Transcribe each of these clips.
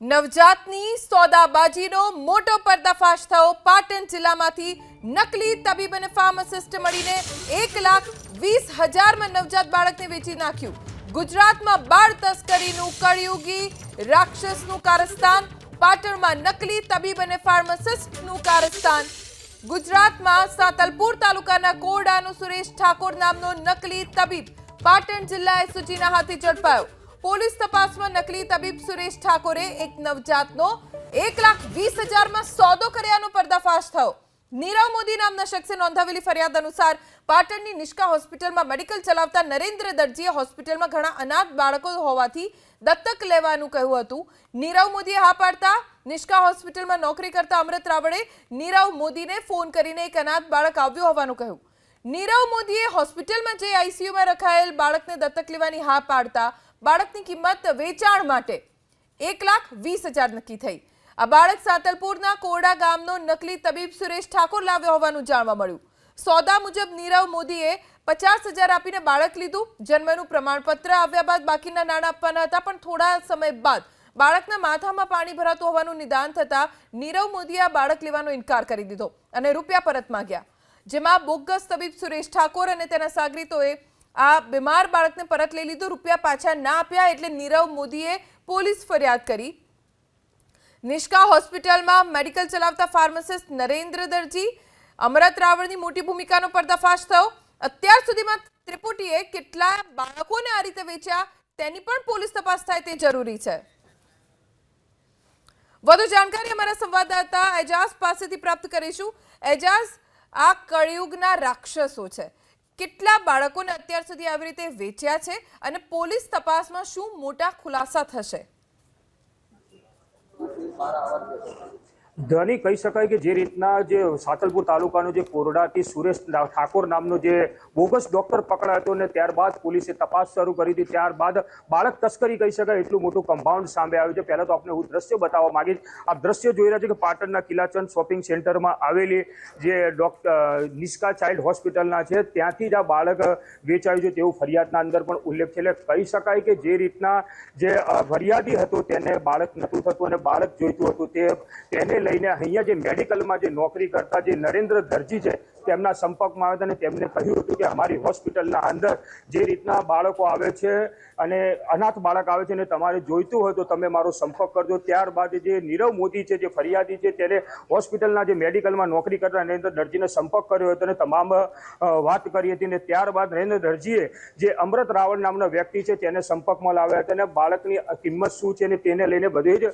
નવજાતની સોદાબાજીનો મોટો પર્દાફાશ થયો। પાટણ જિલ્લામાંથી નકલી તબીબ અને ફાર્માસિસ્ટ મળીને 1,20,000માં નવજાત બાળકને વેચી નાખ્યું। ગુજરાતમાં બાળ તસ્કરીનું કળયુગી રાક્ષસનું કારસ્તાન। પાટણમાં નકલી તબીબ અને ફાર્માસિસ્ટનું કારસ્તાન। ગુજરાતમાં સાતલપુર તાલુકાના કોરડાનો સુરેશ ઠાકોર નામનો નકલી તબીબ પાટણ જિલ્લા એસઓજીના હાથે ઝડપાયો। પોલીસ તપાસમાં નકલી તબીબ સુરેશ ઠાકોરે એક નવજાતનો 1,20,000માં સોદો કર્યાનો પર્દાફાશ થયો। નીરવ મોદી નામના શખ્સે નોંધાવેલી ફરિયાદ અનુસાર પાટણની નિષ્કા હોસ્પિટલમાં મેડિકલ ચલાવતા નરેન્દ્ર દરજીએ હોસ્પિટલમાં ઘણા અનાથ બાળકો હોવાથી દત્તક લેવાનું કહ્યું હતું। નીરવ મોદીએ હા પાડતા નિષ્કા હોસ્પિટલમાં નોકરી કરતા અમૃત રાવળે નીરવ મોદીને ફોન કરીને એક અનાથ બાળક આવ્યું હોવાનું કહ્યું। નીરવ મોદીએ હોસ્પિટલમાં જે આઈસીયુમાં રખાયેલ બાળકને દત્તક લેવાની હા પાડતા બાળકની કિંમત વેચાણ માટે 1,20,000 નક્કી થઈ। આ બાળક સાતલપુરના કોરડા ગામનો નકલી તબીબ સુરેશ ઠાકોર લાવ્યો હોવાનું જાણવા મળ્યું। સોદા મુજબ નીરવ મોદીએ 50,000 આપીને બાળક લીધું। જન્મનું પ્રમાણપત્ર આવ્યા બાદ બાકીના નાણાં આપવાના હતા, પણ થોડા સમય બાદ બાળકના માથામાં પાણી ભરાતું હોવાનું નિદાન થતા નીરવ મોદીએ આ બાળક લેવાનો ઇનકાર કરી દીધો અને રૂપિયા પરત માંગ્યા, જેમાં બોગસ તબીબ સુરેશ ઠાકોર અને તેના સાગરીતોએ આ બીમાર બાળકને પરત લઈ લીધું। રૂપિયા પાછા ના આપ્યા એટલે નીરવ મોદીએ પોલીસ ફરિયાદ કરી। નિષ્કા હોસ્પિટલમાં મેડિકલ ચલાવતા ફાર્માસિસ્ટ નરેન્દ્ર દરજી, અમૃત રાવળની મોટી ભૂમિકાનો પર્દાફાશ થયો। અત્યાર સુધીમાં ત્રિપુટીએ કેટલા બાળકોને આ રીતે વેચ્યા તેની પણ પોલીસ તપાસ થાય તે જરૂરી છે। વધુ જાણકારી અમારા સંવાદદાતા એજાઝ પાસેથી પ્રાપ્ત કરીશું। એજાઝ, આ કળયુગના રાક્ષસો છે, કેટલા બાળકોને અત્યાર સુધી આવી રીતે વેચ્યા છે અને પોલીસ તપાસમાં શું મોટા ખુલાસા થશે? ધની કહી શકાય કે જે રીતના જે સાતલપુર તાલુકાનો જે કોરડાથી સુરેશ ઠાકોર નામનો જે બોગસ ડોક્ટર પકડાયો હતો ને ત્યારબાદ પોલીસે તપાસ શરૂ કરી હતી। ત્યારબાદ બાળક તસ્કરી કહી શકાય એટલું મોટું કમ્પાઉન્ડ સામે આવ્યું છે। પહેલા તો આપણે હું દ્રશ્ય બતાવવા માંગીશ। આ દ્રશ્ય જોઈ રહ્યા છે કે પાટણના કિલાચંદ શોપિંગ સેન્ટરમાં આવેલી જે નિષ્કા ચાઇલ્ડ હોસ્પિટલના છે ત્યાંથી જ આ બાળક વેચાયું છે તેવું ફરિયાદના અંદર પણ ઉલ્લેખ છે। એટલે કહી શકાય કે જે રીતના જે ફરિયાદી હતો તેને બાળક નહોતું થતું અને બાળક જોઈતું હતું તેને લઈને અહીંયા જે મેડિકલમાં જે નોકરી કરતા જે નરેન્દ્ર દરજી છે તેમના સંપર્કમાં આવ્યા હતા અને તેમને કહ્યું હતું કે અમારી હોસ્પિટલના અંદર જે રીતના બાળકો આવે છે અને અનાથ બાળક આવે છે અને તમારે જોઈતું હોય તો તમે મારો સંપર્ક કરજો। ત્યારબાદ જે નીરવ મોદી છે જે ફરિયાદી છે તેને હોસ્પિટલના જે મેડિકલમાં નોકરી કરતા નરેન્દ્ર દરજીને સંપર્ક કર્યો હતો અને તમામ વાત કરી હતી અને ત્યારબાદ નરેન્દ્ર દરજીએ જે અમૃત રાવળ નામનો વ્યક્તિ છે તેને સંપર્કમાં લાવ્યા હતા અને બાળકની કિંમત શું છે અને તેને લઈને બધી જ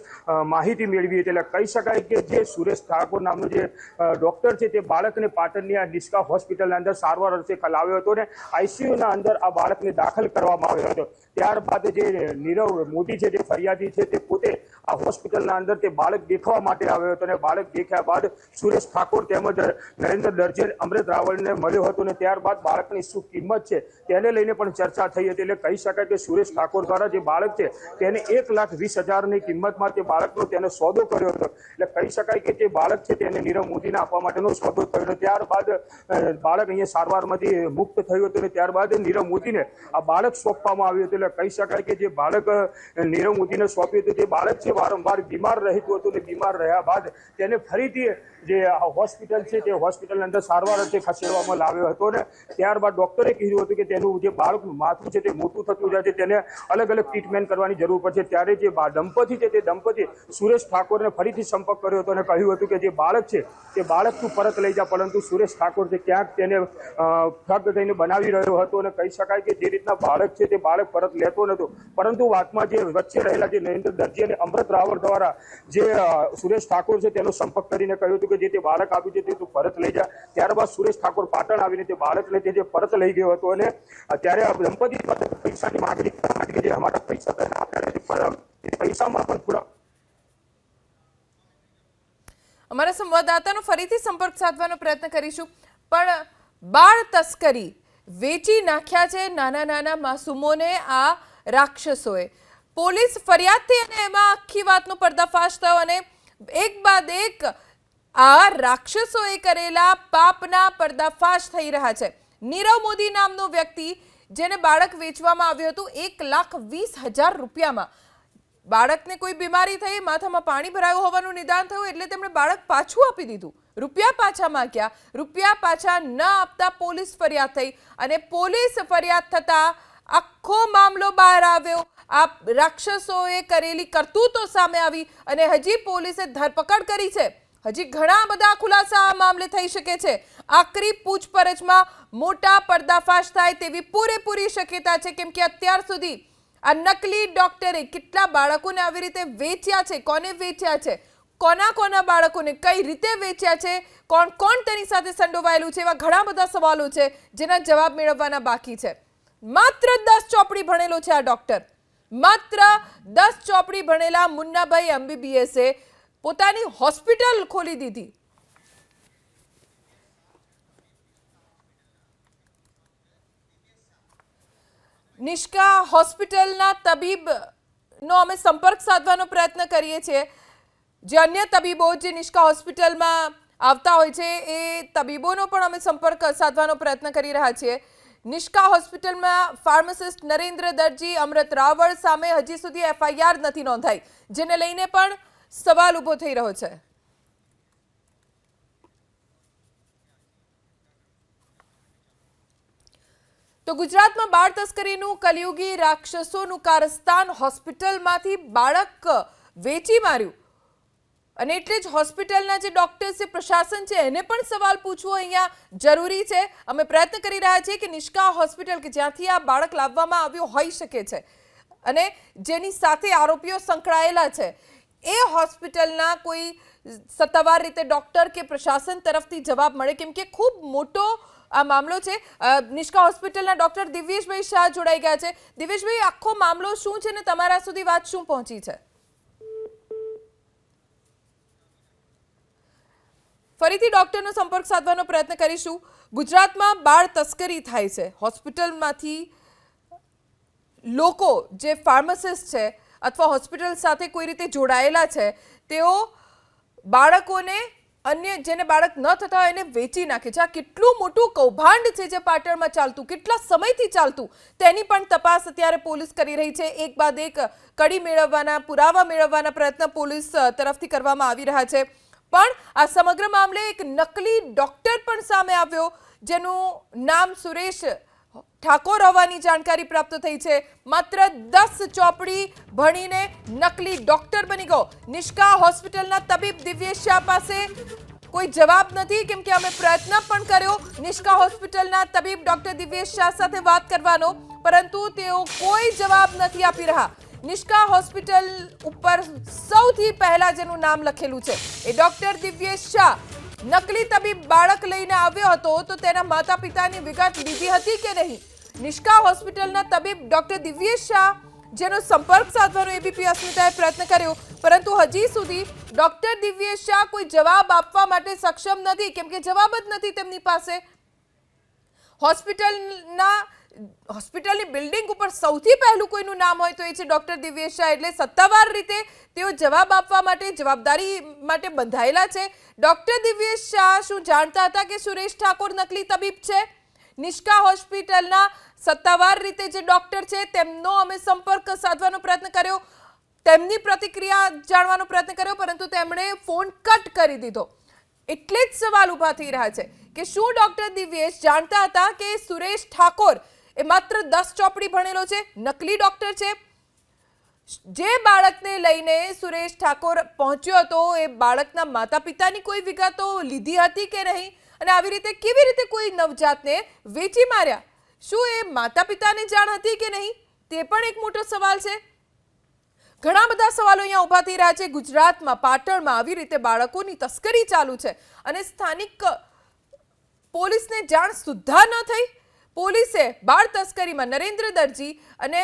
માહિતી મેળવી હતી। એટલે કહી શકાય કે જે સુરેશ ઠાકોર નામનો જે ડોક્ટર છે તે બાળકને પાટણની આ નિષ્કા હોસ્પિટલના અંદર સારવાર અર્થે લાવ્યો હતો અને આઈસીયુના અંદર આ બાળકને દાખલ કરવામાં આવ્યો હતો। ત્યારબાદ જે નીરવ મોદી છે જે ફરિયાદી છે તે પોતે આ હોસ્પિટલના અંદર તે બાળક દેખવા માટે આવ્યો હતો અને બાળક દેખ્યા બાદ સુરેશ ઠાકોર તેમજ નરેન્દ્ર દરજી અમૃત રાવળને મળ્યો હતો અને ત્યારબાદ બાળકની શું કિંમત છે તેને લઈને પણ ચર્ચા થઈ હતી। એટલે કહી શકાય કે સુરેશ ઠાકોર દ્વારા જે બાળક છે તેને 1,20,000ની કિંમતમાં તે બાળકનો તેને સોદો કર્યો હતો। એટલે કહી શકાય કે જે બાળક છે તેને નીરવ મોદીને આપવા માટેનો સોદો થયો હતો। ત્યારબાદ બાળક અહીંયા સારવારમાંથી મુક્ત થયું હતું અને ત્યારબાદ નીરવ મોદીને આ બાળક સોંપવામાં આવ્યું હતું। એટલે કહી શકાય કે જે બાળક નીરવ મોદીને સોંપ્યું હતું તે બાળક છે વારંવાર બીમાર રહેતું હતું અને બીમાર રહ્યા બાદ તેને ફરીથી જે હોસ્પિટલ છે તે હોસ્પિટલની અંદર સારવાર અર્થે ખસેડવામાં લાવ્યો હતો અને ત્યારબાદ ડોક્ટરે કીધું હતું કે તેનું જે બાળકનું માથું છે તે મોટું થતું જાય છે, તેને અલગ અલગ ટ્રીટમેન્ટ કરવાની જરૂર પડશે। ત્યારે જે દંપતી છે તે દંપતી સુરેશ ઠાકોરને ફરીથી સંપર્ક કર્યો હતો અને કહ્યું હતું કે જે બાળક છે તે બાળક તું પરત લઈ જા, પરંતુ સુરેશ ઠાકોર છે ક્યાંક તેને ઠગ થઈને બનાવી રહ્યો હતો અને કહી શકાય કે જે રીતના બાળક છે તે બાળક પરત લેતો નહોતો, પરંતુ વાતમાં જે વચ્ચે રહેલા જે નરેન્દ્ર દરજી અને અમૃત રાવળ દ્વારા જે સુરેશ ઠાકોર છે તેનો સંપર્ક કરીને કહ્યું હતું કે જે તે બાળક આપ્યું છે તે તું પરત લઈ જા। ત્યારબાદ સુરેશ ઠાકોર પાટણ આવીને તે બાળકને તે જે પરત લઈ ગયો હતો અને ત્યારે આ દંપતી પૈસાની માંગણી કરવા માટે જે અમારા પૈસા પૈસામાં પણ પૂરા। અમારા સંવાદદાતાનો ફરીથી સંપર્ક સાધવાનો પ્રયત્ન કરીશું, પણ બાળ તસ્કરી વેચી નાખ્યા છે નાના નાના માસૂમોને આ રાક્ષસોએ। પોલીસ ફરિયાદથી અને એમાં આખી વાતનો પર્દાફાશ થયો અને એક બાદ એક આ રાક્ષસોએ કરેલા પાપના પર્દાફાશ થઈ રહ્યા છે। નીરવ મોદી નામનો વ્યક્તિ જેને બાળક વેચવામાં આવ્યું હતું 1,20,000 રૂપિયામાં, બાળકને કોઈ બીમારી થઈ, માથામાં પાણી ભરાયું હોવાનું નિદાન થયું એટલે તેમણે બાળક પાછું આપી દીધું, રૂપિયા પાછા માંગ્યા, રૂપિયા પાછા ન આપતા પોલીસ ફરિયાદ થઈ અને પોલીસ ફરિયાદ થતા આખો મામલો બહાર આવ્યો. આ રાક્ષસોએ કરેલી કરતૂતો સામે આવી અને હજી પોલીસે ધરપકડ કરી છે. હજી ઘણા બધા ખુલાસા આ મામલે થઈ શકે છે. આકરી પૂછપરછમાં મોટા પર્દાફાશ થાય તેવી પૂરેપૂરી શક્યતા છે, કેમ કે અત્યાર સુધી આ નકલી ડોક્ટરે કેટલા બાળકોને આવી રીતે વેચ્યા છે, કોને વેચ્યા છે, કોના બાળકોને કઈ રીતે વેચ્યા છે, કોણ તેની સાથે સંડોવાયેલું છે, એવા ઘણા બધા સવાલો છે જેના જવાબ મેળવવાના બાકી છે. માત્ર 10 ચોપડી ભણેલો છે આ ડોક્ટર. માત્ર 10 ચોપડી ભણેલા મુન્નાભાઈ MBBS પોતાની હોસ્પિટલ ખોલી દીધી. નિષ્કા હોસ્પિટલના તબીબનો અમે સંપર્ક સાધવાનો પ્રયત્ન કરીએ છીએ. જે અન્ય તબીબો જે નિષ્કા હોસ્પિટલમાં આવતા હોય છે એ તબીબોનો પણ અમે સંપર્ક સાધવાનો પ્રયત્ન કરી રહ્યા છીએ. નિષ્કા હોસ્પિટલમાં ફાર્માસિસ્ટ નરેન્દ્ર દરજી, અમૃત રાવળ સામે હજી સુધી FIR નથી નોંધાઈ, જેને લઈને પણ સવાલ ઊભો થઈ રહ્યો છે. તો ગુજરાતમાં બાળ તસ્કરીનું કલયુગી રાક્ષસોનું કારસ્તાન, હોસ્પિટલમાંથી બાળક વેચી માર્યું અને એટલે જ હોસ્પિટલના જે ડોક્ટર છે, પ્રશાસન છે, એને પણ સવાલ પૂછવો અહીંયા જરૂરી છે. અમે પ્રયત્ન કરી રહ્યા છીએ કે નિષ્કા હોસ્પિટલ કે જ્યાંથી આ બાળક લાવવામાં આવ્યું હોઈ શકે છે અને જેની સાથે આરોપીઓ સંકળાયેલા છે, એ હોસ્પિટલના કોઈ સત્તાવાર રીતે ડોક્ટર કે પ્રશાસન તરફથી જવાબ મળે, કેમ કે ખૂબ મોટો આ મામલો છે. નિષ્કા હોસ્પિટલના ડોક્ટર દિવ્યેશભાઈ શાહ જોડાઈ ગયા છે. દિવ્યેશભાઈ, આખો મામલો શું છે ને તમારા સુધી વાત શું પહોંચી છે? ફરીથી ડોક્ટરનો સંપર્ક સાધવાનો પ્રયત્ન કરીશું. ગુજરાતમાં બાળ તસ્કરી થાય છે. હોસ્પિટલમાંથી લોકો જે ફાર્માસિસ્ટ છે અથવા હોસ્પિટલ સાથે કોઈ રીતે જોડાયેલા છે, તેઓ બાળકોને, અન્ય જેને બાળક ન થતા હોય એને વેચી નાખે છે. આ કેટલું મોટું કૌભાંડ છે જે પાટણમાં ચાલતું, કેટલા સમયથી ચાલતું, તેની પણ તપાસ અત્યારે પોલીસ કરી રહી છે. એક બાદ એક કડી મેળવવાના, પુરાવા મેળવવાના પ્રયત્ન પોલીસ તરફથી કરવામાં આવી રહ્યા છે. પણ આ સમગ્ર મામલે એક નકલી ડોક્ટર પણ સામે આવ્યો, જેનું નામ સુરેશ ઠાકોર હોવાની જાણકારી પ્રાપ્ત થઈ છે. માત્ર 10 ચોપડી ભણીને નકલી ડોક્ટર બની ગયો. નિષ્કા હોસ્પિટલના તબીબ દિવ્યેશ શાહ પાસે કોઈ જવાબ નથી, કેમ કે અમે પ્રયત્ન પણ કર્યો નિષ્કા હોસ્પિટલના તબીબ ડોક્ટર દિવ્યેશ શાહ સાથે વાત કરવાનો, પરંતુ તેઓ કોઈ જવાબ નથી આપી રહ્યા. નિષ્કા હોસ્પિટલ ઉપર સૌથી પહેલા જેનું નામ લખેલું છે એ ડોક્ટર દિવ્યેશ શાહ નકલી તબીબ બાળક લઈને આવ્યો હતો, તો તેના માતા પિતાની વિગત લીધી હતી કે નહીં? નિષ્કા હોસ્પિટલના તબીબ ડોક્ટર દિવ્યેશ શાહ, જેનો સંપર્ક સાધવાનો એબીપી અસ્મિતાએ પ્રયત્ન કર્યો, પરંતુ હજી સુધી ડોક્ટર દિવ્યેશ શાહ કોઈ જવાબ આપવા માટે સક્ષમ નથી, કેમ કે જવાબ જ નથી તેમની પાસે. હોસ્પિટલની બિલ્ડિંગ ઉપર સૌથી પહેલું કોઈનું નામ હોય તો એ છે ડોક્ટર દિવ્યેશ શાહ. એટલે સત્તાવાર રીતે તેઓ જવાબ આપવા માટે, જવાબદારી માટે બંધાયેલા છે. ડોક્ટર દિવ્યેશ શાહ શું જાણતા હતા કે સુરેશ ઠાકોર નકલી તબીબ છે? નિષ્કા હોસ્પિટલના સત્તાવાર રીતે જે ડોક્ટર છે તેમનો અમે સંપર્ક સાધવાનો પ્રયત્ન કર્યો, તેમની પ્રતિક્રિયા જાણવાનો પ્રયત્ન કર્યો, પરંતુ તેમણે ફોન કટ કરી દીધો. એટલે જ સવાલ ઊભા થઈ રહ્યા છે કે શું ડોક્ટર દિવ્યેશ જાણતા હતા કે સુરેશ ઠાકોર એ માત્ર 10 ચોપડી ભણેલો છે, નકલી ડોક્ટર છે? જે બાળકને લઈને સુરેશ ઠાકોર પહોંચ્યો હતો એ બાળકના માતા પિતાની કોઈ વિગતો લીધી હતી કે નહીં? અને આવી રીતે કેવી રીતે કોઈ નવજાતને વેચી માર્યા? શું એ માતા પિતાને જાણ હતી કે નહીં? તે પણ એક મોટો સવાલ છે. ઘણા બધા સવાલો અહીંયા ઊભા થઈ રહ્યા છે. ગુજરાતમાં, પાટણમાં આવી રીતે બાળકોની તસ્કરી ચાલુ છે અને સ્થાનિક પોલીસને જાણ સુદ્ધા ન થઈ. પોલીસે બાળ તસ્કરીમાં નરેન્દ્ર દરજી અને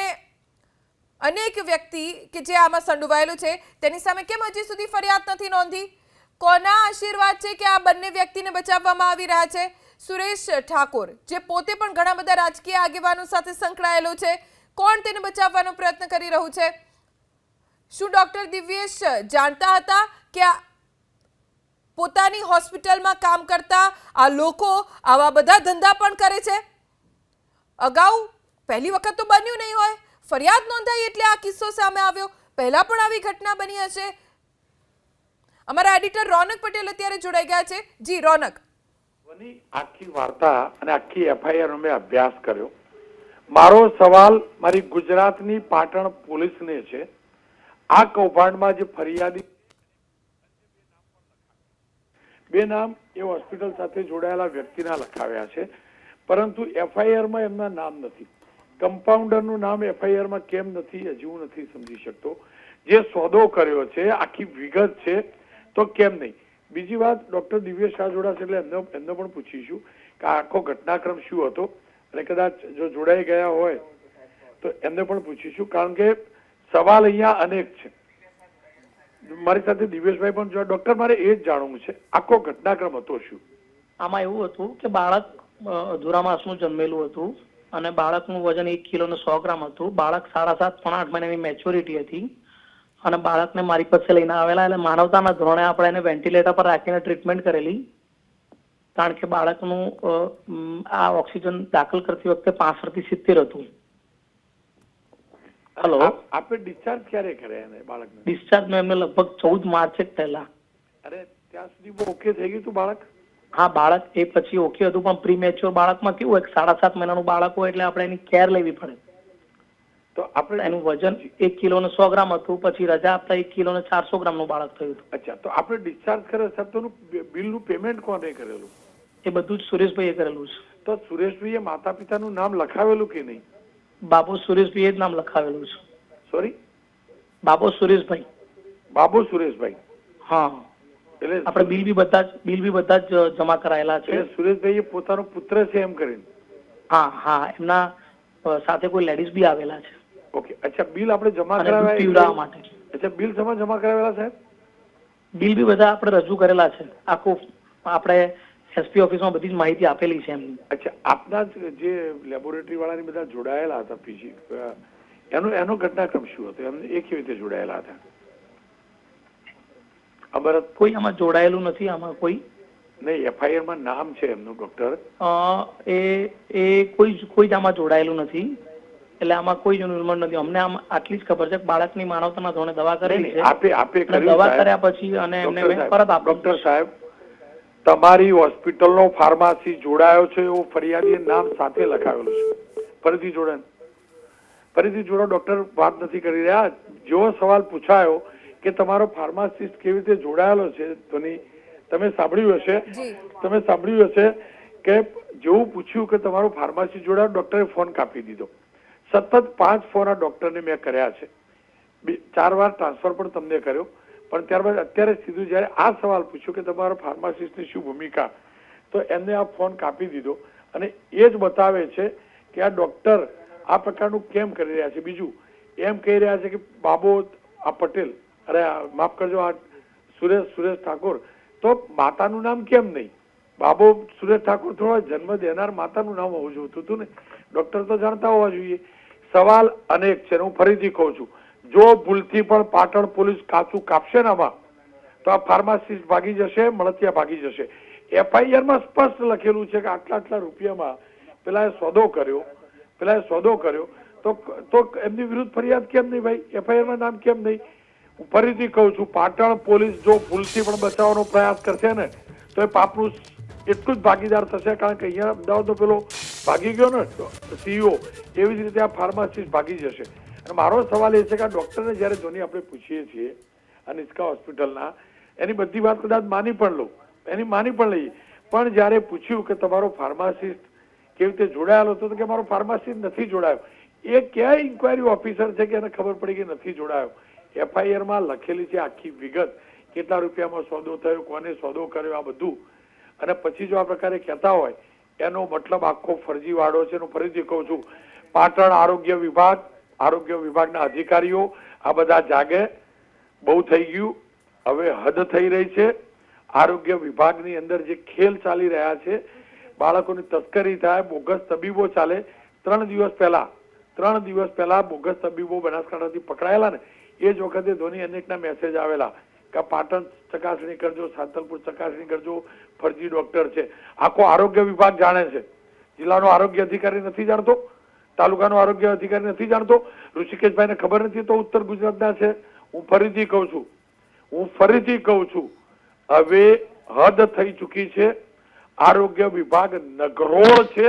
અનેક વ્યક્તિ કે જે આમાં સંડોવાયેલો છે તેની સામે કેમ હજી સુધી ફરિયાદ નથી નોંધી? કોના આશીર્વાદ છે કે આ બંને વ્યક્તિને બચાવવામાં આવી રહ્યા છે? સુરેશ ઠાકોર, જે પોતે પણ ઘણા બધા રાજકીય આગેવાનો સાથે સંકળાયેલો છે, કોણ તેને બચાવવાનો પ્રયત્ન કરી રહ્યું છે? શું ડોક્ટર દિવ્યેશ જાણતા હતા કે પોતાની હોસ્પિટલમાં કામ કરતા આ લોકો આવા બધા ધંધા પણ કરે છે? અગાઉ પહેલી વખત તો બન્યું નહીં હોય, ફરિયાદ નોંધાઈ એટલે આ કિસ્સો સામે આવ્યો. પહેલા પણ આવી ઘટના બની હશે? અમારા એડિટર રોનક પટેલ અત્યારે જોડાઈ ગયા છે. જી રોનક. આખી વાર્તા અને આખી એફઆઈઆર નો મેં અભ્યાસ કર્યો. મારો સવાલ મારી ગુજરાતની પાટણ પોલીસને છે. આ કૌભાંડમાં જે ફરિયાદી બે નામ એ હોસ્પિટલ સાથે જોડાયેલા વ્યક્તિના લખાવ્યા છે, પરંતુ એફઆઈઆરમાં એમના નામ નથી. કમ્પાઉન્ડરનું નામ એફઆઈઆરમાં કેમ નથી હજી હું નથી સમજી શકતો. જે સોદો કર્યો છે આખી વિગત છે તો કેમ નહીં. બીજી વાત, ડોક્ટર દિવ્યેશ શાહ જોડાશે એટલે એમને પણ પૂછીશું કે આખો ઘટનાક્રમ શું હતો, અને કદાચ જો જોડાઈ ગયા હોય તો એમને પણ પૂછીશું, કારણ કે સવાલ અહીંયા અનેક છે. મારી સાથે દિવ્યેશભાઈ પણ જો ડોક્ટર, મારે એ જ જાણવું છે આખો ઘટનાક્રમ હતો શું? આમાં એવું હતું કે બાળક અધૂરા માસનું જન્મેલું હતું અને બાળકનું વજન 1 કિલો ને 100 ગ્રામ હતું. બાળક 7.5 પોણા 8 મહિનાની મેચ્યોરિટી હતી અને બાળકને મારી પાસે લઈને આવેલા. એટલે માનવતાના ધોરણે આપણે એને વેન્ટિલેટર પર રાખીને ટ્રીટમેન્ટ કરેલી, કારણ કે બાળકનું આ ઓક્સિજન દાખલ કરતી વખતે 65 થી 70 હતું. હેલો, આપણે ડિસ્ચાર્જ ક્યારે કર્યા એને બાળકને? ડિસ્ચાર્જ મેં એમને લગભગ 14 માર્ચ પહેલા. અરે ત્યાં સુધી ઓકે થઈ ગયું હતું બાળક? હા, બાળક એ પછી ઓકે હતું, પણ પ્રી મેચ્યોર બાળકમાં કેવું હોય 7.5 મહિનાનું બાળક હોય એટલે આપણે એની કેર લેવી પડે. તો આપણે એનું વજન 1 કિલો ને 100 ગ્રામ હતું, પછી રજા આપતા 1 કિલો ને 400 ગ્રામનું બાળક થયું હતું. અચ્છા, તો આપણે ડિસ્ચાર્જ કર્યો સાહેબ, તો બિલનું પેમેન્ટ કોને કરેલું? એ બધું જ સુરેશભાઈએ કરેલું છે. તો સુરેશભાઈએ માતા પિતાનું નામ લખાવેલું કે નહીં? બાબુ સુરેશભાઈએ જ નામ લખાવેલું છે. સોરી, બાબુ સુરેશભાઈ. બાબુ સુરેશભાઈ. હા, એટલે આપણે બિલ બી બધા જ જમા કરાયેલા છે. એટલે સુરેશભાઈ પોતાનો પુત્ર છે એમ કરીને? હા હા, એમના સાથે કોઈ લેડીઝ બી આવેલા છે. ઓકે, અચ્છા, બિલ આપણે જમા અને દૂધ કરાવ્યા પીવડાવવા માટે. અચ્છા, બિલ જમા કરાવેલા સાહેબ? બિલ બી બધા આપણે રજૂ કરેલા છે. આખું આપણે એસપી ઓફિસમાં બધી જ માહિતી આપેલી છે એમની. અચ્છા, આપના જે લેબોરેટરી વાળાની બધા જોડાયેલા હતા પીજી, એનો ઘટનાક્રમ શું હતો? એમને એ કેવી રીતે જોડાયેલા હતા? અમરત કોઈ આમાં જોડાયેલું નથી. આમાં કોઈ નહીં, એફઆઈઆર માં નામ છે એમનું ડોક્ટર. એ કોઈ જ આમાં જોડાયેલું નથી. એટલે આમાં કોઈ જ ઇન્વોલ્વમેન્ટ નથી. અમને આમ આટલી જ ખબર છે કે બાળકની માનવતાના ધોરણે દવા કરેલી છે. આપે દવા કર્યા પછી અને એમને પરત આપી. ડોક્ટર સાહેબ, તમારી હોસ્પિટલનો ફાર્માસી જોડાયો છે એવું ફરિયાદીએ નામ સાથે લખાવેલું છે. ફરીથી જોડો ડોક્ટર, વાત નથી કરી રહ્યા. જો સવાલ પૂછાયો કે તમારો ફાર્માસિસ્ટ કેવી રીતે જોડાયેલો છે, તમે સાંભળ્યું હશે કે જેવું પૂછ્યું કે તમારો ફાર્માસી જોડાયો, ડોક્ટરે ફોન કાપી દીધો. સતત 5 ફોન આ ડોક્ટરને મેં કર્યા છે. 4 વાર ટ્રાન્સફર પણ તમને કર્યો, પણ ત્યારબાદ અત્યારે સીધું જયારે આ સવાલ પૂછ્યો કે તમારો ફાર્માસિસ્ટની શું ભૂમિકા, તો એમને આ ફોન કાપી દીધો. અને એ જ બતાવે છે કે આ ડોક્ટર આ પ્રકારનું કેમ કરી રહ્યા છે. બીજું એમ કહી રહ્યા છે કે બાબો આ પટેલ, અરે માફ કરજો, આ સુરેશ ઠાકોર, તો માતાનું નામ કેમ નહીં? બાબો સુરેશ ઠાકોર થોડા જન્મ દેનાર માતાનું નામ હોવું જોઈતું હતું ને. ડોક્ટર તો જાણતા હોવા જોઈએ. સવાલ અનેક છે. હું ફરીથી કહું છું, જો ભૂલથી પણ પાટણ પોલીસ કાચું કાપશે ને આમાં, તો આ ફાર્માસિસ્ટ ભાગી જશે, મળતિયા ભાગી જશે. એફઆઈઆર માં સ્પષ્ટ લખેલું છે કે આટલા રૂપિયામાં પેલા સોદો કર્યો, તો એમની વિરુદ્ધ ફરિયાદ કેમ નહીં ભાઈ? એફઆઈઆર માં નામ કેમ નહીં? હું ફરીથી કહું છું, પાટણ પોલીસ જો ભૂલથી પણ બચાવવાનો પ્રયાસ કરશે ને તો એ પાપનું એટલું જ ભાગીદાર થશે, કારણ કે અહીંયા અમદાવાદનો પેલો ભાગી ગયો ને સીઈઓ, એવી જ રીતે આ ફાર્માસિસ્ટ ભાગી જશે. અને મારો સવાલ એ છે કે આ ડોક્ટરને જયારે જોની આપણે પૂછીએ છીએ આ નિષ્કા હોસ્પિટલના, એની બધી વાત કદાચ માની પણ લઈએ, પણ જયારે પૂછ્યું કે તમારો ફાર્માસિસ્ટ કેવી રીતે જોડાયેલો હતો, તો કે મારો ફાર્માસિસ્ટ નથી જોડાયો. એ ક્યાં ઇન્કવાયરી ઓફિસર છે કે એને ખબર પડી કે નથી જોડાયો? એફઆઈઆર માં લખેલી છે આખી વિગત, કેટલા રૂપિયામાં સોદો થયો, કોને સોદો કર્યો, આ બધું. અને પછી જો આ પ્રકારે કહેતા હોય, એનો મતલબ આખો ફરજીવાળો છે. હું ફરીથી કહું છું, પાટણ આરોગ્ય વિભાગના અધિકારીઓ આ બધા જાગે. બહુ થઈ ગયું, હવે હદ થઈ રહી છે. આરોગ્ય વિભાગની અંદર જે ખેલ ચાલી રહ્યા છે, બાળકોની તસ્કરી થાય, બોગસ તબીબો ચાલે. 3 દિવસ પહેલા બોગસ તબીબો બનાસકાંઠાથી પકડાયેલા ને, એ જ વખતે ધોની અનેકના મેસેજ આવેલા કે પાટણ ચકાસણી કરજો, સાંતલપુર ચકાસણી કરજો, ફરજી ડોક્ટર છે. આખો આરોગ્ય વિભાગ જાણે છે, જિલ્લાનો આરોગ્ય અધિકારી નથી જાણતો. તાલુકાનો આરોગ્ય અધિકારી નથી જાણતો? ઋષિકેશભાઈને ખબર નથી તો ઉત્તર ગુજરાતના છે? હું ફરીથી કહું છું હવે હદ થઈ ચૂકી છે. આરોગ્ય વિભાગ નગરોળ છે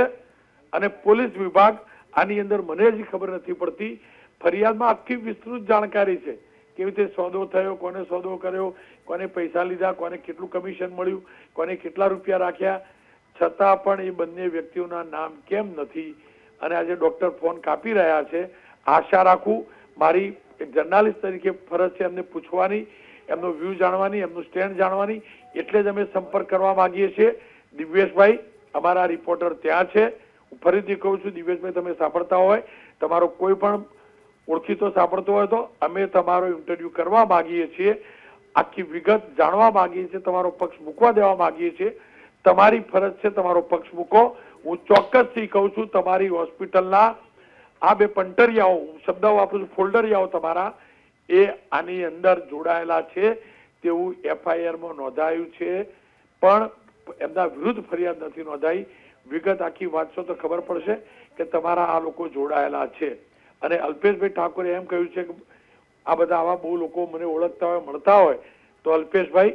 અને પોલીસ વિભાગ આની અંદર મને હજી ખબર નથી પડતી. ફરિયાદમાં આખી વિસ્તૃત જાણકારી છે, કેવી રીતે સોદો થયો, કોને સોદો કર્યો, કોને પૈસા લીધા, કોને કેટલું કમિશન મળ્યું, કોને કેટલા રૂપિયા રાખ્યા, છતાં પણ એ બંને વ્યક્તિઓના નામ કેમ નથી? અને આજે ડોક્ટર ફોન કાપી રહ્યા છે. આશા રાખું, મારી એક જર્નાલિસ્ટ તરીકે ફરજ છે એમને પૂછવાની, એમનો વ્યૂ જાણવાની, એમનું સ્ટેન્ડ જાણવાની, એટલે જ અમે સંપર્ક કરવા માંગીએ છીએ. દિવ્યેશભાઈ અમારા રિપોર્ટર ત્યાં છે. હું ફરીથી કહું છું, દિવ્યેશભાઈ તમે સાંભળતા હોય, તમારો કોઈ પણ ઓળખીતો સાંભળતો હોય તો અમે તમારો ઇન્ટરવ્યુ કરવા માંગીએ છીએ, આખી વિગત જાણવા માંગીએ છીએ, તમારો પક્ષ મૂકવા દેવા માંગીએ છીએ. તમારી ફરજ છે તમારો પક્ષ મૂકો. હું ચોક્કસથી કહું છું, તમારી હોસ્પિટલના આ બે પંટરિયાઓ, શબ્દ વાપરું છું, ફોલ્ડરિયાઓ તમારા, એ આની અંદર જોડાયેલા છે તેવું FIR-માં નોંધાયું છે, પણ એમના વિરુદ્ધ ફરિયાદ નથી નોંધાઈ. વિગત આખી વાંચશો તો ખબર પડશે કે તમારા આ લોકો જોડાયેલા છે. અને અલ્પેશભાઈ ઠાકોરે એમ કહ્યું છે કે આ બધા આવા બહુ લોકો મને ઓળખતા હોય, મળતા હોય, તો અલ્પેશભાઈ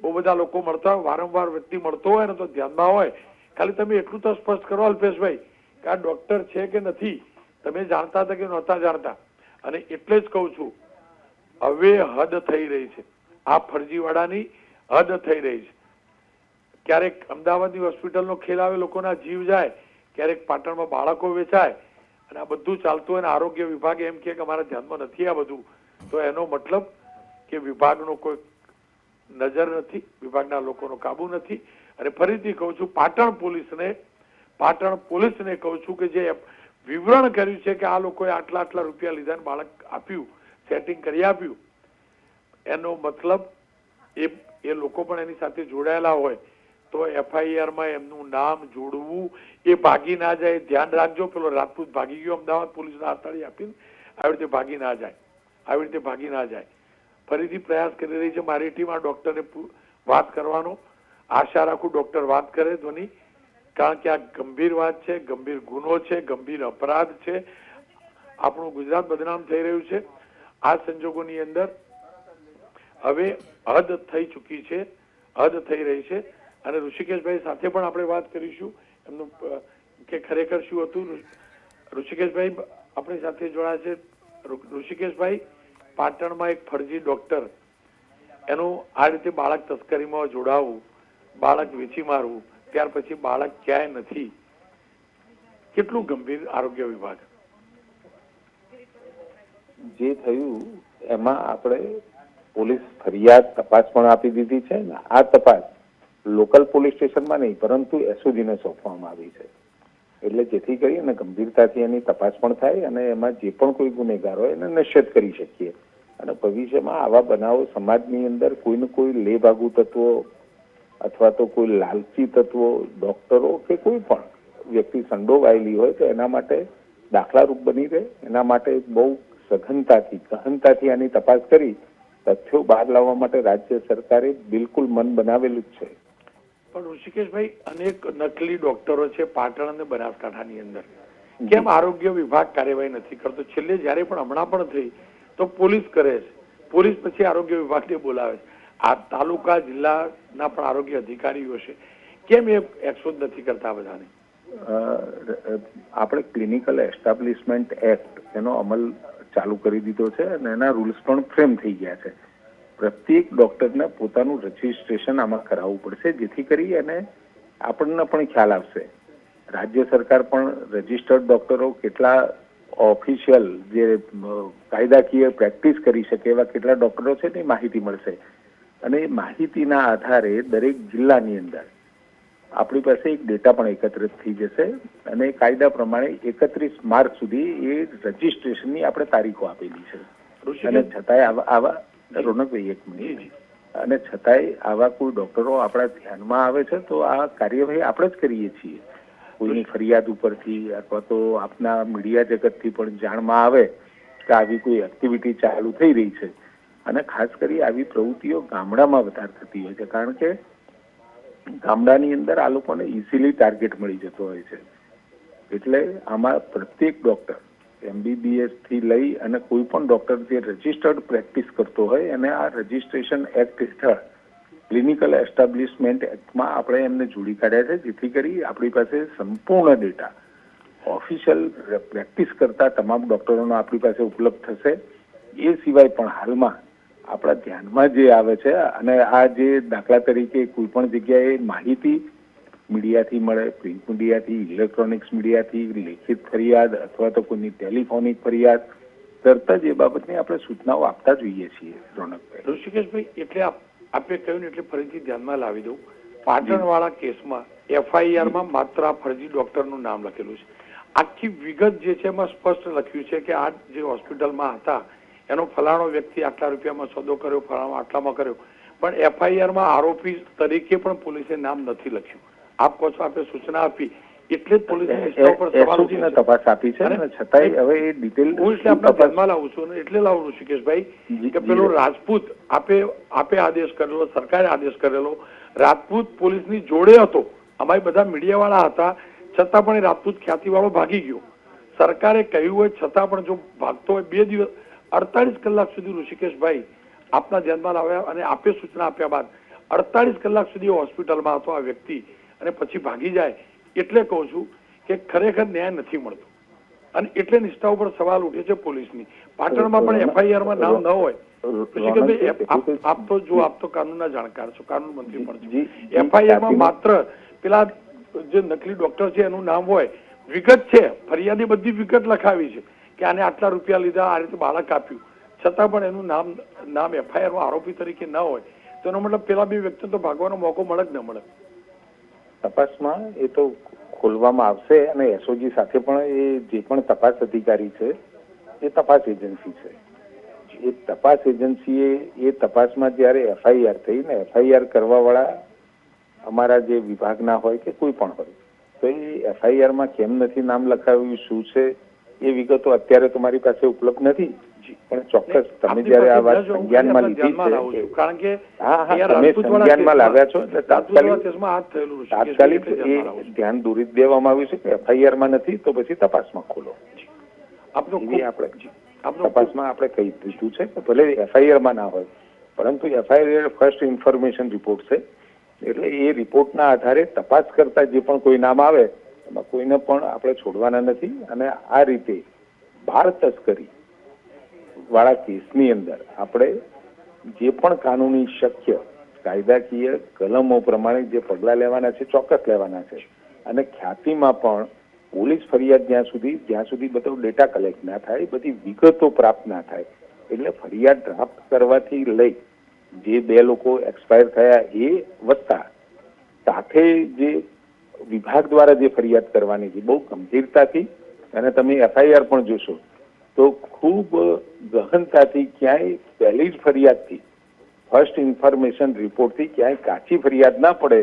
બહુ બધા લોકો મળતા હોય, વારંવાર વ્યક્તિ મળતો હોય ને તો ધ્યાનમાં હોય. ખાલી તમે એટલું તો સ્પષ્ટ કરો અલ્પેશભાઈ કે આ ડોક્ટર છે કે નથી, તમે જાણતા હતા કે નહોતા જાણતા? અને એટલે જ કહું છું, હવે હદ થઈ રહી છે, આ ફરજીવાળાની હદ થઈ રહી છે. ક્યારેક અમદાવાદની હોસ્પિટલનો ખેલ આવે, લોકોના જીવ જાય, ક્યારેક પાટણમાં બાળકો વેચાય, અને આ બધું ચાલતું હોય ને આરોગ્ય વિભાગ એમ કે અમારા ધ્યાનમાં નથી આ બધું, તો એનો મતલબ કે વિભાગનો કોઈ નજર નથી, વિભાગના લોકોનો કાબુ નથી. અને ફરીથી કહું છું, પાટણ પોલીસને કહું છું કે જે વિવરણ કર્યું છે કે આ લોકોએ આટલા રૂપિયા લીધા ને બાળક આપ્યું, સેટિંગ કરી આપ્યું, એનો મતલબ એ લોકો પણ એની સાથે જોડાયેલા હોય તો FIR-માં એમનું નામ જોડવું, એ ભાગી ના જાય. ધ્યાન રાખજો, પેલો રાજપૂત ભાગી ગયો અમદાવાદ પોલીસના હાથાળી આપીને, આવી રીતે ભાગી ના જાય. ફરીથી પ્રયાસ કરી રહી છે મારી ટીમ આ ડોક્ટરને વાત કરવાનો. આશા રાખું ડોક્ટર વાત કરે ધ્વની, કારણ કે આ ગંભીર વાત છે, ગંભીર ગુનો છે, ગંભીર અપરાધ છે. આપણું ગુજરાત બદનામ થઈ રહ્યું છે. આ સંજોગોની અંદર હવે હદ થઈ ચૂકી છે, હદ થઈ રહી છે. અને ઋષિકેશભાઈ સાથે પણ આપણે વાત કરીશું એમનું કે ખરેખર શું હતું. ઋષિકેશભાઈ આપણી સાથે જોડાયા છે. ઋષિકેશભાઈ, પાટણમાં એક ફરજી ડોક્ટર, એનું આ રીતે બાળક તસ્કરીમાં જોડાવવું, બાળક વેચી મારવું, ત્યાર પછી બાળક ક્યાંય નથી, કેટલું ગંભીર આરોગ્ય વિભાગ? જે થયું એમાં આપણે પોલીસ ફરિયાદ તપાસ પણ આપી દીધી છે ને. આ તપાસ લોકલ પોલીસ સ્ટેશનમાં નહીં પરંતુ SOGને સોંપવામાં આવી છે, એટલે જેથી કરીને ગંભીરતાથી એની તપાસ પણ થાય અને એમાં જે પણ કોઈ ગુનેગાર હોય એને નિશ્ચિત કરી શકીએ. અને ભવિષ્યમાં આવા બનાવો સમાજની અંદર કોઈને કોઈ લેભાગુ તત્વો અથવા તો કોઈ લાલચી તત્વો, ડોક્ટરો કે કોઈ પણ વ્યક્તિ સંડોવાયેલી હોય તો એના માટે દાખલારૂપ બની રહે. એના માટે બહુ ગહનતાથી આની તપાસ કરી તથ્યો બહાર લાવવા માટે રાજ્ય સરકારે બિલકુલ મન બનાવેલું જ છે. પણ ઋષિકેશભાઈ, અનેક નકલી ડોક્ટરો છે પાટણ અને બનાસકાંઠાની અંદર, કેમ આરોગ્ય વિભાગ કાર્યવાહી નથી કરતો? છેલ્લે જયારે પણ હમણાં પણ થઈ તો પોલીસ કરે છે, પોલીસ પછી આરોગ્ય વિભાગને બોલાવે છે. આ તાલુકા જિલ્લાના પણ આરોગ્ય અધિકારીઓ છે, કેમ એ એક્શન નથી કરતા બધાને? આપણે ક્લિનિકલ એસ્ટાબ્લિશમેન્ટ એક્ટ એનો અમલ ચાલુ કરી દીધો છે અને એના રૂલ્સ પણ ફ્રેમ થઈ ગયા છે. પ્રત્યેક ડોક્ટરને પોતાનું રજીસ્ટ્રેશન આમાં કરાવવું પડશે, જેથી કરી અને આપણને પણ ખ્યાલ આવશે. રાજ્ય સરકાર પણ રજીસ્ટર્ડ ડોક્ટરો કેટલા ઓફિશિયલ જે કાયદાકીય પ્રેક્ટિસ કરી શકે એવા કેટલા ડોક્ટરો છે તે માહિતી મળશે. અને એ માહિતીના આધારે દરેક જિલ્લાની અંદર આપણી પાસે એક ડેટા પણ એકત્રિત થઈ જશે અને કાયદા પ્રમાણે 31 માર્ચ સુધી એ રજીસ્ટ્રેશનની આપણે તારીખો આપેલી છે. અને છતાંય આવા રોનકભાઈ એક મિનિટ, અને છતાંય આવા કોઈ ડોક્ટરો આપણા ધ્યાનમાં આવે છે તો આ કાર્યવાહી આપણે જ કરીએ છીએ. કોઈની ફરિયાદ ઉપરથી અથવા તો આપના મીડિયા જગતથી પણ જાણમાં આવે કે આવી કોઈ એક્ટિવિટી ચાલુ થઈ રહી છે. અને ખાસ કરી આવી પ્રવૃત્તિઓ ગામડામાં વધારે થતી હોય છે, કારણ કે ગામડાની અંદર આ લોકોને ઇઝીલી ટાર્ગેટ મળી જતો હોય છે. એટલે આમાં પ્રત્યેક ડોક્ટર MBBS થી લઈ અને કોઈ પણ ડોક્ટર જે રજિસ્ટર્ડ પ્રેક્ટિસ કરતો હોય અને આ રજિસ્ટ્રેશન એક્ટ હેઠળ ક્લિનિકલ એસ્ટાબ્લિશમેન્ટ એક્ટમાં આપણે એમને જોડી કાઢ્યા છે, જેથી કરી આપણી પાસે સંપૂર્ણ ડેટા ઓફિશિયલ પ્રેક્ટિસ કરતા તમામ ડોક્ટરોનો આપણી પાસે ઉપલબ્ધ થશે. એ સિવાય પણ હાલમાં આપણા ધ્યાનમાં જે આવે છે અને આ જે દાખલા તરીકે કોઈ પણ જગ્યાએ માહિતી મીડિયાથી મળે, પ્રિન્ટ મીડિયાથી, ઇલેક્ટ્રોનિક્સ મીડિયાથી, લેખિત ફરિયાદ અથવા તો કોઈની ટેલિફોનિક ફરિયાદ, તરત જ એ બાબતની આપણે સૂચનાઓ આપતા જોઈએ છીએ. રોનકભાઈ, ઋષિકેશભાઈ, એટલે આપે કહ્યું ને એટલે ફરીથી ધ્યાનમાં લાવી દઉં. પાટણવાળા કેસમાં FIR માં માત્ર આ ફરજી ડોક્ટરનું નામ લખેલું છે. આખી વિગત જે છે એમાં સ્પષ્ટ લખ્યું છે કે આ જે હોસ્પિટલમાં હતા એનો ફલાણો વ્યક્તિ આટલા રૂપિયામાં સોદો કર્યો, ફલાણો આટલામાં કર્યો, પણ FIR માં આરોપી તરીકે પણ પોલીસે નામ નથી લખ્યું. આપ કહો છો આપે સૂચના આપી એટલે જ પોલીસે તપાસ આપી છે, છતાંય હવે એ ડિટેલ હું એટલે આપણે ધ્યાનમાં લાવું છું એટલે લાવું ઋષિકેશભાઈ કે પેલો રાજપૂત આપે આદેશ કરેલો, સરકારે આદેશ કરેલો, રાજપૂત પોલીસની જોડે હતો, અમારી બધા મીડિયા વાળા હતા, છતાં પણ એ રાજપૂત ખ્યાતિ વાળો ભાગી ગયો. સરકારે કહ્યું હોય છતાં પણ જો ભાગતો હોય 2 દિવસ 48 કલાક સુધી ઋષિકેશભાઈ આપના ધ્યાનમાં લાવ્યા અને આપે સૂચના આપ્યા બાદ 48 કલાક સુધી હોસ્પિટલમાં હતો આ વ્યક્તિ અને પછી ભાગી જાય એટલે કહું છું કે ખરેખર ન્યાય નથી મળતો અને એટલે નિષ્ઠા ઉપર સવાલ ઉઠે છે પોલીસની. પાટણમાં પણ FIR માં નામ ન હોય. આપ તો કાનૂનના જાણકાર છો, કાનૂન મંત્રી પણ છો. FIR માં માત્ર પેલા જે નકલી ડોક્ટર છે એનું નામ હોય, વિગત છે, ફરિયાદી બધી વિગત લખાવી છે કે આને આટલા રૂપિયા લીધા, આ રીતે બાળક આપ્યું, છતાં પણ એનું નામ FIR માં આરોપી તરીકે ન હોય તો એનો મતલબ પેલા 2 વ્યક્તિને તો ભાગવાનો મોકો મળે જ ન મળે. તપાસમાં એ તો ખોલવામાં આવશે અને SOG સાથે પણ એ જે પણ તપાસ અધિકારી છે એ તપાસ એજન્સી છે. એ તપાસ એજન્સીએ એ તપાસમાં જયારે FIR થઈ ને FIR કરવા વાળા અમારા જે વિભાગના હોય કે કોઈ પણ હોય તો એ FIR માં કેમ નથી નામ લખાવ્યું, શું છે એ વિગતો અત્યારે તમારી પાસે ઉપલબ્ધ નથી, પણ ચોક્કસ તમે જયારે આ વાત સંજ્ઞાનમાં લીધી છે, કારણ કે તમે સંજ્ઞાનમાં લાવ્યા છો એટલે તાત્કાલિક એ ધ્યાન દોરી દેવામાં આવ્યું છે કે FIR માં નથી તો પછી તપાસમાં ખોલો. તપાસમાં આપણે કહી દીધું છે કે ભલે FIR માં ના હોય પરંતુ FIR ફર્સ્ટ ઇન્ફોર્મેશન રિપોર્ટ છે, એટલે એ રિપોર્ટના આધારે તપાસ કરતા જે પણ કોઈ નામ આવે એમાં કોઈને પણ આપણે છોડવાના નથી. અને આ રીતે બાળ તસ્કરી વાળા કેસની અંદર આપણે જે પણ કાનૂની શક્ય કાયદાકીય કલમો પ્રમાણે જે પગલાં લેવાના છે ચોક્કસ લેવાના છે. અને ખ્યાતિમાં પણ પોલીસ ફરિયાદ જ્યાં સુધી બધો ડેટા કલેક્ટ ના થાય, બધી વિગતો પ્રાપ્ત ના થાય, એટલે ફરિયાદ ડ્રાફ્ટ કરવાથી લઈ જે 2 લોકો એક્સપાયર થયા એ વત્તા સાથે જે વિભાગ દ્વારા જે ફરિયાદ કરવાની છે બહુ ગંભીરતાથી, અને તમે FIR પણ જોશો તો ખૂબ ગહનતાથી, ક્યાંય પહેલી જ ફરિયાદથી ફર્સ્ટ ઇન્ફોર્મેશન રિપોર્ટથી ક્યાંય કાચી ફરિયાદ ના પડે,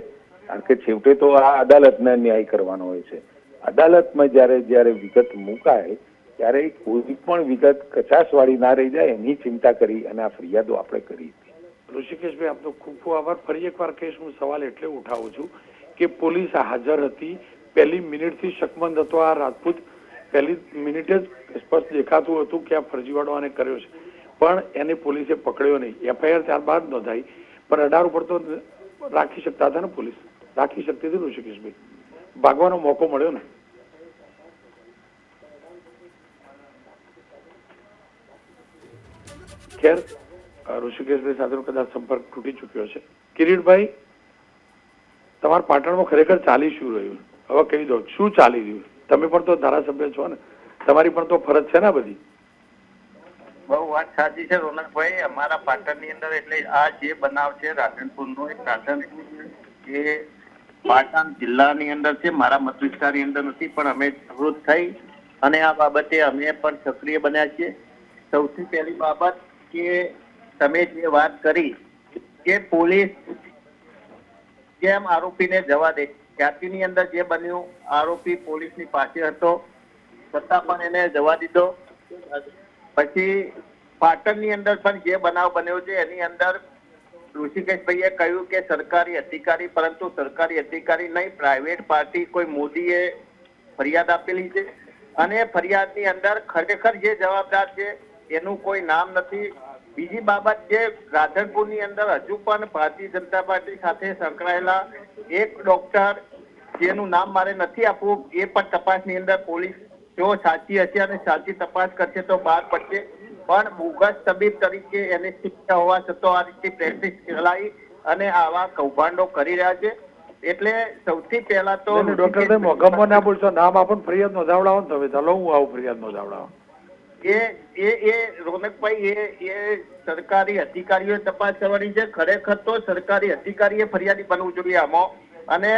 કારણ કે છેવટે તો આ અદાલતને ન્યાય કરવાનો હોય છે. અદાલતમાં જ્યારે વિગત મુકાય ત્યારે કોઈ પણ વિગત કચાશવાળી ના રહી જાય એની ચિંતા કરી અને આ ફરિયાદો આપણે કરી. ઋષિકેશભાઈ, આપનો ખૂબ ખૂબ આભાર. ફરી એકવાર કહીશ, હું સવાલ એટલે ઉઠાવું છું કે પોલીસ હાજર હતી, પહેલી મિનિટથી શકમંદ હતો આ રાજપૂત, પહેલી મિનિટે જ સ્પષ્ટ દેખાતું હતું કે આ ફરજીવાળો આને કર્યો છે, પણ એને પોલીસે પકડ્યો નહીં. FIR ત્યારબાદ નોંધાઈ, પણ રડાર ઉપર તો રાખી શકતા હતા ને, પોલીસ રાખી શકતી હતી ઋષિકેશભાઈ, ભાગવાનો મોકો મળ્યો ને. ખેર ઋષિકેશભાઈ સાથેનો કદાચ સંપર્ક તૂટી ચુક્યો છે. કિરીટભાઈ, તમારા પાટણમાં ખરેખર ચાલી શું રહ્યું હવે કહી દો, શું ચાલી રહ્યું? તમે પણ તો ધારાસભ્ય છો ને, તમારી પણ તો ફરજ છે ને બધી. બહુ વાત સાચી છે રોનકભાઈ. અમારા પાટણની અંદર એટલે આ જે બનાવ છે રાધનપુરનો, એ રાધનપુર એ પાટણ જિલ્લાની અંદર છે, મારા મત વિસ્તારની અંદર નથી, પણ અમે જાગૃત થઈ અને આ બાબતે અમે પણ સક્રિય બન્યા છીએ. સૌથી પહેલી બાબત કે તમે જે વાત કરી કે પોલીસ કેમ આરોપીને જવા દે, ખ્યાતિની અંદર જે બન્યું, આરોપી પોલીસની પાસે હતો છતાં પણ એને જવા દીધો. પછી પાટણની અંદર પણ જે બનાવ બન્યો છે એની અંદર ઋષિકેશભાઈએ કહ્યું કે સરકારી અધિકારી, પરંતુ સરકારી અધિકારી નહીં, પ્રાઇવેટ પાર્ટી કોઈ મોદીએ ફરિયાદ આપેલી છે અને ફરિયાદની અંદર ખરેખર જે જવાબદાર છે એનું કોઈ નામ નથી. બીજી બાબત, જે રાધનપુરની અંદર હજુ પણ ભારતીય જનતા પાર્ટી સાથે સંકળાયેલા એક ડોક્ટર, જેનું નામ મારે નથી આપવું, એ પણ તપાસની અંદર પોલીસ જો સાચી હશે અને સાચી તપાસ કરશે તો બહાર પડશે, પણ બોગસ તબીબ તરીકે એને શિક્ષા હોવા છતાં આ રીતે પ્રેક્ટિસ ચલાવી અને આવા કૌભાંડો કરી રહ્યા છે. એટલે સૌથી પહેલા તો ડોક્ટર મોગમમાં ના બોલશો, નામ આપો, ફરિયાદ નોંધાવડાવો ને તમે. ચાલો હું આવું ફરિયાદ નોંધાવડાવો. એ રોનકભાઈ, એ સરકારી અધિકારીઓએ તપાસ કરવાની છે. ખરેખર તો સરકારી અધિકારીએ ફરિયાદી બનવું જોઈએ આમાં, અને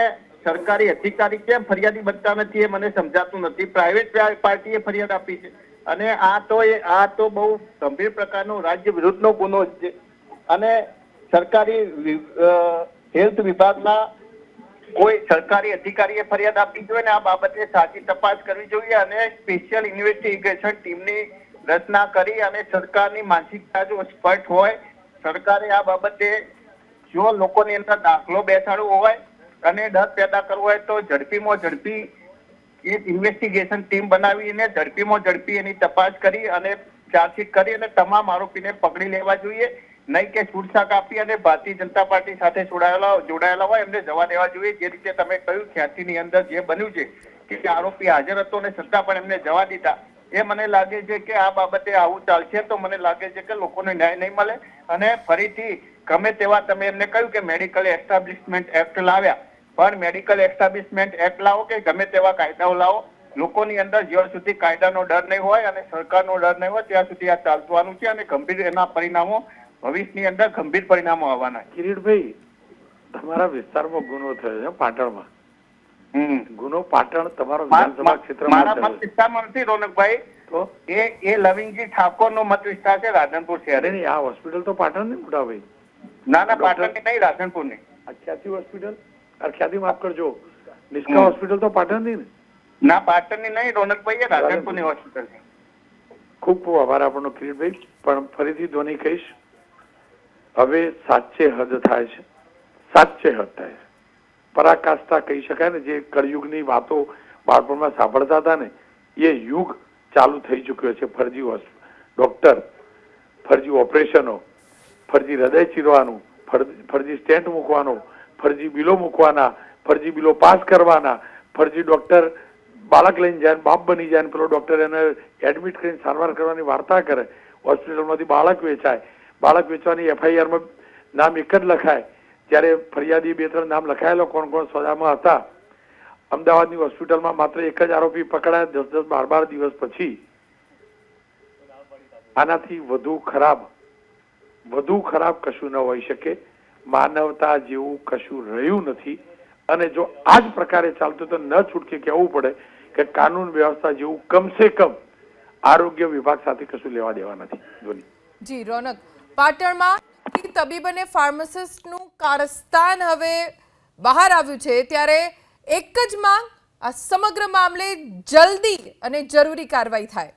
સરકારી અધિકારી કેમ ફરિયાદી બનતા નથી એ મને સમજાતું નથી. પ્રાઇવેટ પાર્ટીએ ફરિયાદ આપી છે અને આ તો બહુ ગંભીર પ્રકારનો રાજ્ય વિરુદ્ધનો ગુનો છે. અને સરકારી હેલ્થ વિભાગના કોઈ સરકારી અધિકારીએ ફરિયાદ આપવી જોઈએ ને આ બાબતે સાચી તપાસ કરવી જોઈએ અને સ્પેશિયલ ઇન્વેસ્ટિગેશન ટીમની રચના કરી અને સરકારની માનસિકતા જો સ્પષ્ટ હોય, સરકારે આ બાબતે જો લોકોની અંદર દાખલો બેસાડવો હોય અને ડર પેદા કરવો હોય તો ઝડપીમાં ઝડપી એક ઇન્વેસ્ટિગેશન ટીમ બનાવીને ઝડપીમાં ઝડપી એની તપાસ કરી અને ચાર્જશીટ કરી અને તમામ આરોપીને પકડી લેવા જોઈએ, નહીં કે છૂટછાટ આપી અને ભારતીય જનતા પાર્ટી સાથે જોડાયેલા હોય એમને જવા દેવા જોઈએ. જે રીતે તમે કહ્યું ખ્યાતિની અંદર જે બન્યું છે કે આરોપી હાજર હતો અને છતાં પણ એમને જવા દીધા, એ મને લાગે છે કે આ બાબતે આવું ચાલશે તો મને લાગે છે કે લોકોને ન્યાય નહીં મળે. અને ફરીથી ગમે તેવા તમે એમને કહ્યું કે મેડિકલ એસ્ટાબ્લિશમેન્ટ એક્ટ લાવ્યા, પણ મેડિકલ એસ્ટાબ્લિશમેન્ટ એક્ટ લાવો કે ગમે તેવા કાયદાઓ લાવો, લોકોની અંદર જ્યાં સુધી કાયદાનો ડર નહીં હોય અને સરકારનો ડર નહીં હોય ત્યાં સુધી આ ચાલવાનું છે અને ગંભીર એના પરિણામો ભવિષ્યની અંદર ગંભીર પરિણામો આવવાના. કિરીટભાઈ, તમારા વિસ્તારમાં ગુનો થયો છે પાટણમાં. ગુનો પાટણ તમારો વિધાનસભા ક્ષેત્રમાં મારા મત વિસ્તારમાં નથી રોનકભાઈ, તો એ લવિંગજી ઠાકોરનો મત વિસ્તાર છે રાધનપુર શહેર. આ હોસ્પિટલ તો પાટણ ની મોટા ભાઈ. ના પાટણની નહીં, રાધનપુરની. ખ્યાતિ હોસ્પિટલ, ખ્યાતિ માફ કરજો, નિષ્કા હોસ્પિટલ તો પાટણ ની ને? ના પાટણની નહીં રોનકભાઈ, એ રાધનપુરની હોસ્પિટલ છે. ખૂબ ખૂબ આભાર આપણો કિરીટભાઈ. પણ ફરીથી ધ્વનિ કહીશ, હવે સાચે હદ થાય છે, સાચે હદ થાય છે. પરાકાષ્ઠા કહી શકાય ને, જે કળયુગની વાતો બાળપણમાં સાંભળતા હતા ને, એ યુગ ચાલુ થઈ ચુક્યો છે. ફરજી ડોક્ટર, ફરજી ઓપરેશનો, ફરજી હૃદય ચીરવાનું, ફરજી સ્ટેન્ટ મૂકવાનો, ફરજી બિલો મૂકવાના, ફરજી બિલો પાસ કરવાના, ફરજી ડોક્ટર બાળક લઈને જાય, બાપ બની જાય, પેલો ડોક્ટર એને એડમિટ કરીને સારવાર કરવાની વાર્તા કરે, હોસ્પિટલમાંથી બાળક વેચાય, બાળક વેચવાની એફઆઈઆરમાં નામ એક જ લખાય, ત્યારે ફરિયાદી 2-3 નામ લખાયેલો કોણ કોણ સજામાં હતા. અમદાવાદની હોસ્પિટલમાં માત્ર એક જ આરોપી પકડાયા 10-10, 12 દિવસ પછી. આનાથી વધુ ખરાબ કશું ન હોઈ શકે. માનવતા જેવું કશું રહ્યું નથી. અને જો આ જ પ્રકારે ચાલતું તો ન છૂટકે કહેવું પડે કે કાનૂન વ્યવસ્થા જેવું કમસે કમ આરોગ્ય વિભાગ સાથે કશું લેવા દેવા નથી. જી રોનક, પાટણમાં તબીબ અને ફાર્માસિસ્ટનું કારસ્તાન હવે બહાર આવ્યું છે, ત્યારે એક જ માંગ, આ સમગ્ર મામલે જલ્દી અને જરૂરી કાર્યવાહી થાય.